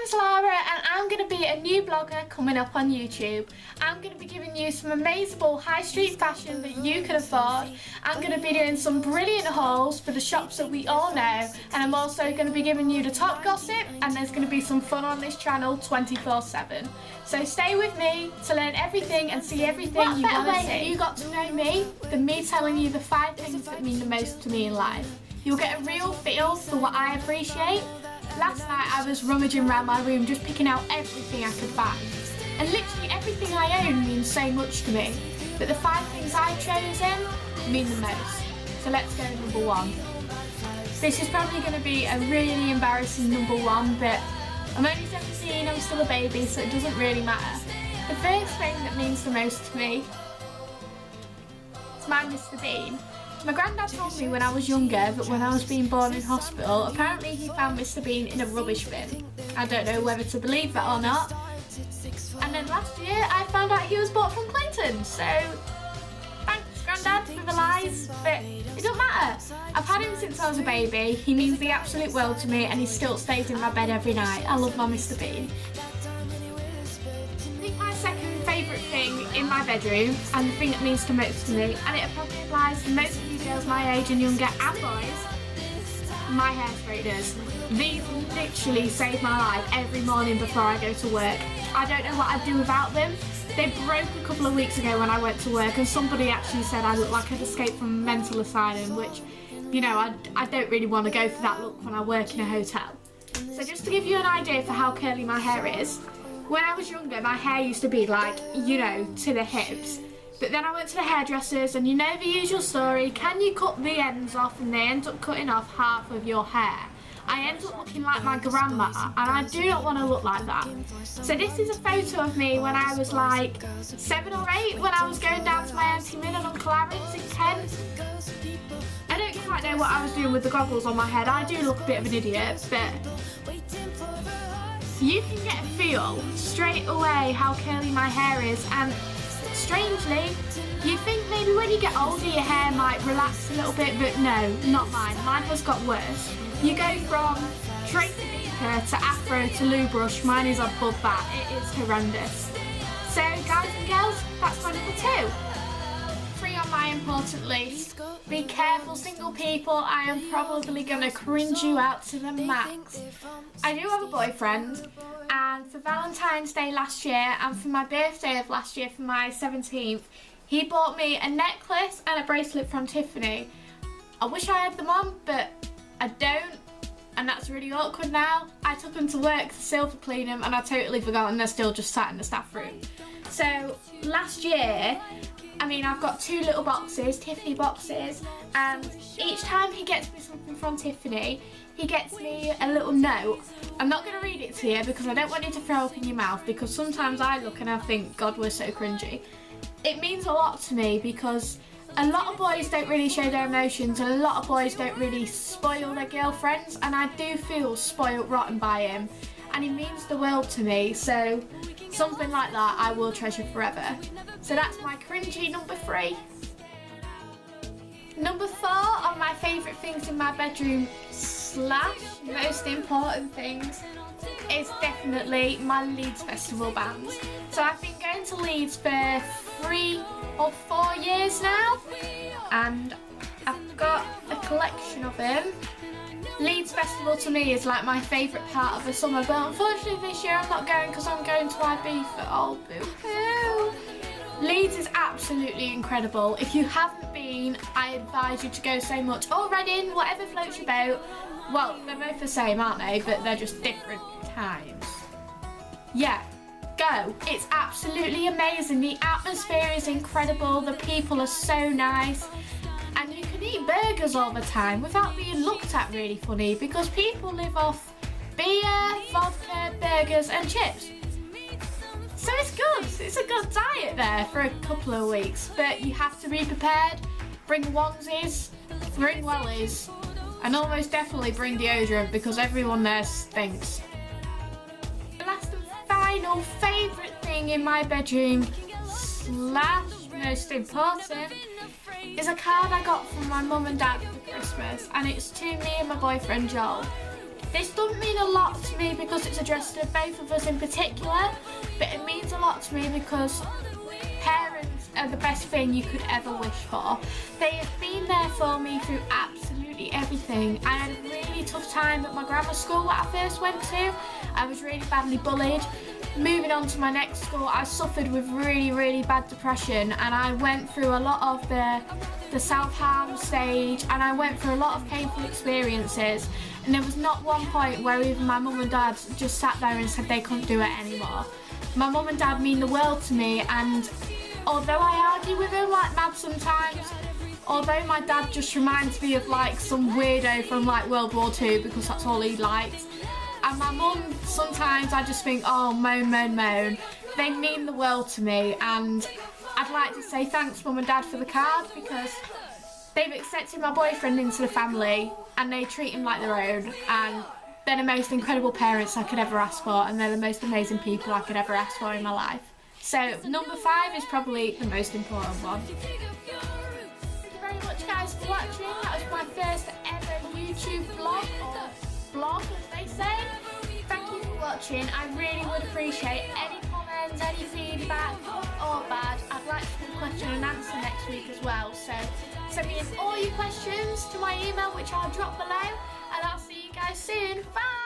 name's Laura and I'm going to be a new blogger coming up on YouTube. I'm going to be giving you some amazing high street fashion that you can afford. I'm going to be doing some brilliant hauls for the shops that we all know, and I'm also going to be giving you the top gossip, and there's going to be some fun on this channel 24/7. So stay with me to learn everything and see everything you want to see. You got to know me than me telling you the 5 things that mean the most to me in life. You'll get a real feel for what I appreciate. Last night I was rummaging around my room just picking out everything I could find. And literally everything I own means so much to me. But the 5 things I've chosen mean the most. So let's go number 1. This is probably going to be a really embarrassing number 1, but I'm only 17, I'm still a baby, so it doesn't really matter. The first thing that means the most to me is my Mr. Bean. My granddad told me when I was younger that when I was being born in hospital, apparently he found Mr. Bean in a rubbish bin. I don't know whether to believe that or not. And then last year I found out he was bought from Clinton, so thanks Grandad for the lies, but it doesn't matter. I've had him since I was a baby, he means the absolute world to me and he still stays in my bed every night. I love my Mr. Bean. I think my second favourite thing in my bedroom, and the thing that means the most to me, and it probably applies to most of you girls my age and younger and boys, my hair straighteners. These literally save my life every morning before I go to work. I don't know what I'd do without them. They broke a couple of weeks ago when I went to work, and somebody actually said I looked like I'd escaped from a mental asylum, which, you know, I don't really want to go for that look when I work in a hotel. So just to give you an idea for how curly my hair is, when I was younger my hair used to be like, you know, to the hips. But then I went to the hairdressers and you know the usual story, can you cut the ends off, and they end up cutting off half of your hair. I end up looking like my grandma, and I do not want to look like that. So this is a photo of me when I was like 7 or 8, when I was going down to my Auntie Min and Uncle Aaron's in Kent. I don't quite know what I was doing with the goggles on my head. I do look a bit of an idiot, but you can get a feel straight away how curly my hair is, and strangely, you think maybe when you get older your hair might relax a little bit, but no, not mine. Mine has got worse. You go from Tracy Beaker to Afro to Lou Brush, mine is above that. It is horrendous. So guys and girls, that's my number 2. 3 on my important list. Be careful single people, I am probably going to cringe you out to the max. I do have a boyfriend, and for Valentine's Day last year and for my birthday of last year, for my 17th, he bought me a necklace and a bracelet from Tiffany. I wish I had them on, but I don't, and that's really awkward now. I took them to work to silver clean them and I totally forgot, and they're still just sat in the staff room. So last year, I mean, I've got 2 little boxes, Tiffany boxes, and each time he gets me something from Tiffany, he gets me a little note. I'm not going to read it to you because I don't want you to throw up in your mouth, because sometimes I look and I think, God, we're so cringy. It means a lot to me because a lot of boys don't really show their emotions, and a lot of boys don't really spoil their girlfriends, and I do feel spoiled rotten by him, and he means the world to me, so something like that I will treasure forever. So that's my cringy number 3. Number 4 on my favourite things in my bedroom / most important things is definitely my Leeds Festival bands. So I've been going to Leeds for 3 or 4 years now, and I've got a collection of them. Leeds Festival to me is like my favourite part of the summer, but unfortunately this year I'm not going because I'm going to Ibiza. Oh, boo-hoo. Leeds is absolutely incredible. If you haven't been, I advise you to go so much. Or Reading, whatever floats your boat. Well, they're both the same, aren't they? But they're just different times. Yeah, go. It's absolutely amazing. The atmosphere is incredible. The people are so nice. And you can eat burgers all the time without being looked at really funny, because people live off beer, vodka, burgers and chips. So it's good. It's a good diet there for a couple of weeks, but you have to be prepared. Bring onesies, bring wellies, and almost definitely bring deodorant because everyone there stinks. The last and final favourite thing in my bedroom / most important is a card I got from my mum and dad for Christmas, and it's to me and my boyfriend Joel. This doesn't mean a lot to me because it's addressed to both of us in particular, but it means a lot to me because parents are the best thing you could ever wish for. They have been there for me through absolutely everything. I had a really tough time at my grammar school that I first went to. I was really badly bullied. Moving on to my next school, I suffered with really bad depression, and I went through a lot of the self-harm stage, and I went through a lot of painful experiences, and there was not one point where even my mum and dad just sat there and said they couldn't do it anymore. My mum and dad mean the world to me, and although I argue with them like mad sometimes, although my dad just reminds me of like some weirdo from like World War II because that's all he likes, and my mum, sometimes I just think, oh, moan. They mean the world to me, and I'd like to say thanks mum and dad for the card because they've accepted my boyfriend into the family and they treat him like their own, and they're the most incredible parents I could ever ask for, and they're the most amazing people I could ever ask for in my life. So number 5 is probably the most important one. Thank you very much guys for watching. That was my first ever YouTube vlog, or blog as they say. Thank you for watching. I really would appreciate any comments, any feedback, good or bad. I'd like to do a question and answer next week as well. So send me in all your questions to my email, which I'll drop below, and I'll see you guys soon. Bye!